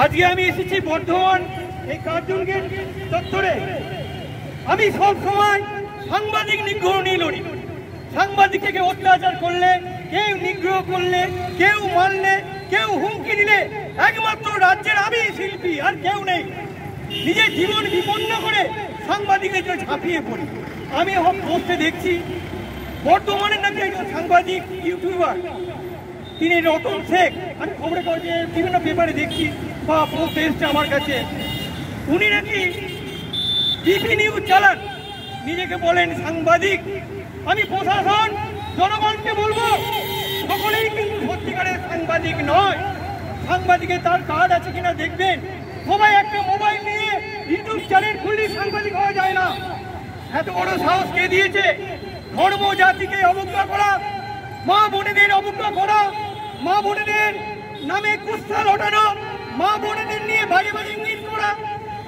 আজকে আমি এসেছি বর্ধমান এই কার্জন গেট চত্বরে। আমি সব সময় সাংবাদিক নিগ্রহ নিয়ে লড়ি। সাংবাদিককে অত্যাচার করলে, কেউ নিগ্রহ করলে, কেউ মারলে, কেউ হুমকি দিলে একমাত্র রাজ্যের আমি শিল্পী, আর কেউ নেই। নিজের জীবন বিপন্ন করে সাংবাদিকের জন্য ঝাঁপিয়ে পড়ি। আমি পোস্টে দেখছি বর্তমানে নাকি একজন সাংবাদিক ইউটিউবার, তিনি রতন শেখ, আমি খবরে কাগজে বিভিন্ন পেপারে দেখছি বা পোস্ট এসছে আমার কাছে, উনি নাকি টিভি নিউজ চালান, নিজেকে বলেন সাংবাদিক। আমি প্রশাসন জনগণকে বলবো, সকলেই কিন্তু সত্যিকারের সাংবাদিক নয়। সাংবাদিকের তার কার্ড আছে কিনা দেখবেন। সবাই একটা মোবাইল নিয়ে ইউটিউব চ্যানেল খুললে সাংবাদিক হওয়া যায় না। এত বড় সাহস কে দিয়েছে? ধর্ম জাতিকে অবজ্ঞা করা, মা বোনেদের অবজ্ঞা করা, মা বোনেদের নামে কুৎসা লটানো, মা বোনেদের নিয়ে বাজে বাজে ইঙ্গিত করা,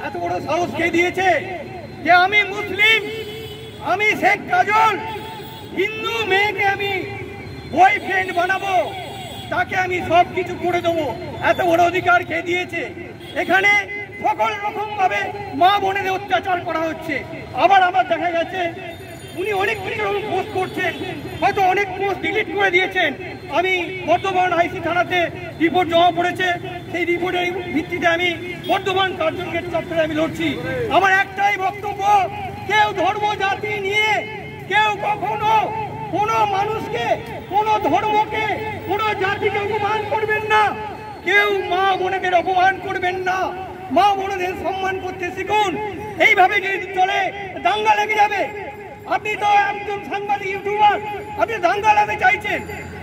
এত বড় সাহস কে দিয়েছে? যে আমি মুসলিম, আমি শেখ কাজল, হিন্দু মেয়েকে আমি বয়ফ্রেন্ড বানাবো, তাকে আমি সব কিছু করে দেবো, এত বড় অধিকার কে দিয়েছে? এখানে সকল রকম ভাবে মা বোনেদের অত্যাচার করা হচ্ছে। আবার আমার দেখা গেছে উনি অনেক পোস্ট করছেন, হয়তো অনেক পোস্ট ডিলিট করে দিয়েছেন। আমি বর্ধমান আইসি থানাতে রিপোর্ট জমা পড়েছে, সেই রিপোর্টের ভিত্তিতে আমি বর্ধমান কার্জন গেট চত্বরে আমি লড়ছি। আমার একটাই বক্তব্য, কেউ ধর্ম জাতি নিয়ে কেউ কখনো কোনো মানুষকে, কোনো ধর্মকে, কোনো জাতিকে অপমান করবেন না। কেউ মা বোনেদের অপমান করবেন না। মা বোনেদের সম্মান করতে শিখুন। এইভাবে যদি চলে দাঙ্গা লেগে যাবে। আপনি তো একজন সাংবাদিক ইউটিউবার, আপনি দাঙ্গা লাগাতে চাইছেন,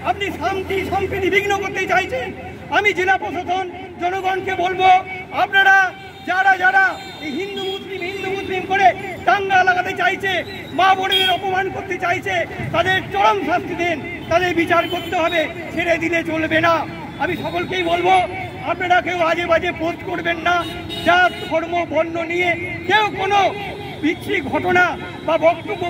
আপনি শান্তি সম্প্রীতি বিঘ্ন করতে চাইছেন। আমি জেলা প্রশাসন জনগণকে বলবো, আপনারা যারা যারা হিন্দু মুসলিম করে দাঙ্গা লাগাতে চাইছে, মা বোনের অপমান করতে চাইছে, তাদের চরম শাস্তি দেন, তাদের বিচার করতে হবে, ছেড়ে দিলে চলবে না। আমি সকলকেই বলবো, আপনারা কেউ আজে বাজে পোস্ট করবেন না। জাত ধর্ম বর্ণ নিয়ে কেউ কোনো বিচ্ছিরি ঘটনা বা বক্তব্য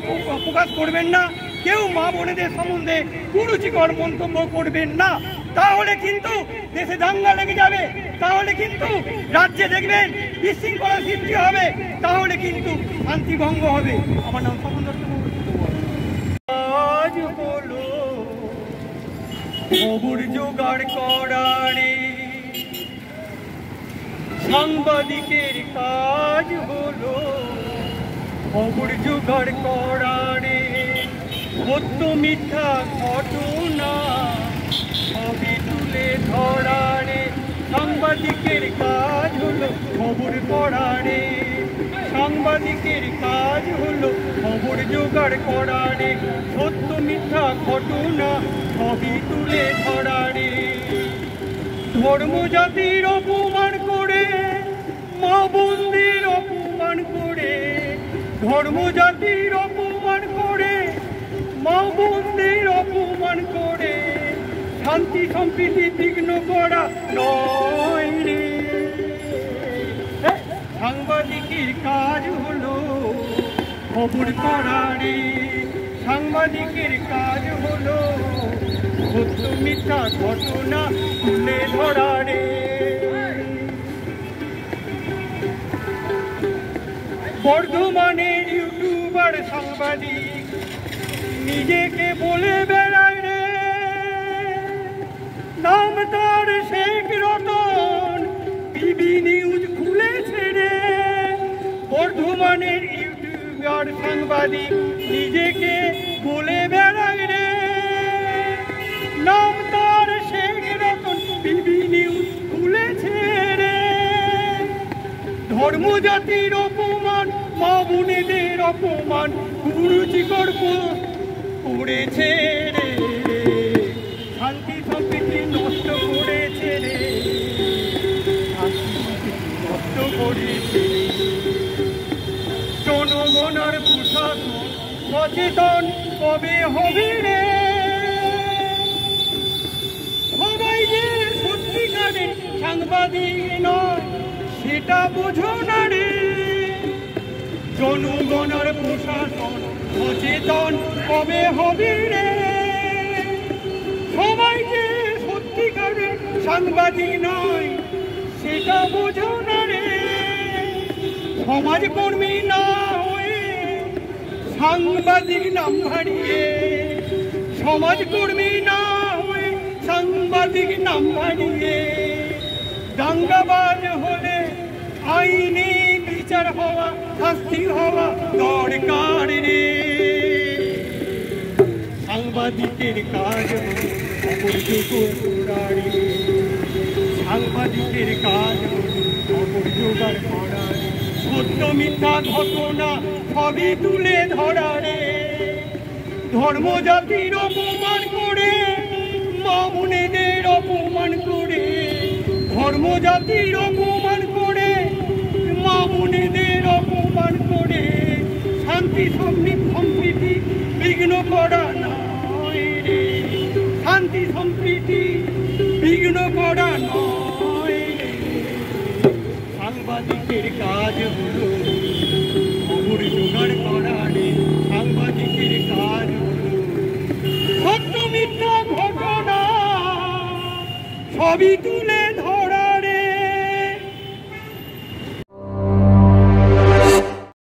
প্রকাশ করবেন না। কেউ মা বোনেদের সম্বন্ধে কুরুচিকর মন্তব্য করবেন না। তাহলে কিন্তু দেশে দাঙ্গা লেগে যাবে, তাহলে কিন্তু রাজ্যে দেখবেন বিশৃঙ্খলা সৃষ্টি হবে, তাহলে কিন্তু শান্তি ভঙ্গ হবে। আমার নাম স্বপন দত্ত। আজ হলো খবর জোগাড় করারে, সাংবাদিকের কাজ হলো খবর জোগাড় করারে। সত্য মিথ্যা ঘটনা সবই তুলে ধরারে, সাংবাদিকের কাজ হলো খবর করারে। সাংবাদিকের কাজ হলো খবর জোগাড় করারে। সত্য মিথ্যা ঘটনা সবই তুলে ধরারে। ধর্ম জাতির অপমান করে, মা বোনদের অপমান করে, ধর্ম জাতির অপমান করে, মা বোনদের অপমান করে, শান্তি সম্প্রীতি বিঘ্ন করা নয় রে। সাংবাদিকের কাজ হলো খবর করারে। সাংবাদিকের কাজ হলো সত্য মিথ্যা ঘটনা তুলে ধরারে। বর্ধমানের ইউটিউবার সাংবাদিক নিজেকে বলে বেড়ায় রে, নাম তার শেখ রতন, টিভি নিউজ খুলেছে রে। বর্ধমানের ইউটিউবার সাংবাদিক নিজেকে বলে বেড়ায় রে, নাম তার শেখ রতন, টিভি নিউজ খুলেছে রে। ধর্ম জাতির অপমান, মা বোনেদের অপমান, কুরুচিকর করেছে রে। শান্তি সম্প্রীতি নষ্ট করেছে রে, নষ্ট করেছে। জনগণ আর প্রশাসন সচেতন কবে হবে রে? সবাই যে সত্যিকারের সাংবাদিক নয় সেটা বোঝো না রে। জনগণ আর প্রশাসন সচেতন কবে হবে রে? সবাই যে সত্যিকারের সাংবাদিক নয় সেটা ভাষা বোঝো না রে, সমাজকর্মী না হয়ে সাংবাদিক নাম হারিয়ে, সমাজকর্মী না হয়ে সাংবাদিক নাম হারিয়ে, দাঙ্গাবাজ হলে আইনি বিচার হওয়া, শাস্তি হওয়া দরকার রে। সাংবাদিকের কাজ হলো খবর জোগাড় করা রে, সাংবাদিকের কাজ হলো খবর জোগাড় করা রে, সত্য মিথ্যা ঘটনা সবই তুলে ধরা রে। ধর্ম জাতির অপমান করে, মা বোনেদের অপমান করে, ধর্ম জাতির অপমান করে, মা বোনেদের অপমান করে, শান্তি সম্প্রীতি বিঘ্ন করা নয় রে, শান্তি সম্প্রীতি বিঘ্ন করা নয় রে। সাংবাদিকের কাজ হলো খবর জোগাড় করা রে, সাংবাদিকের কাজ হলো সত্য মিথ্যা ঘটনা সবই তুলে ধরা।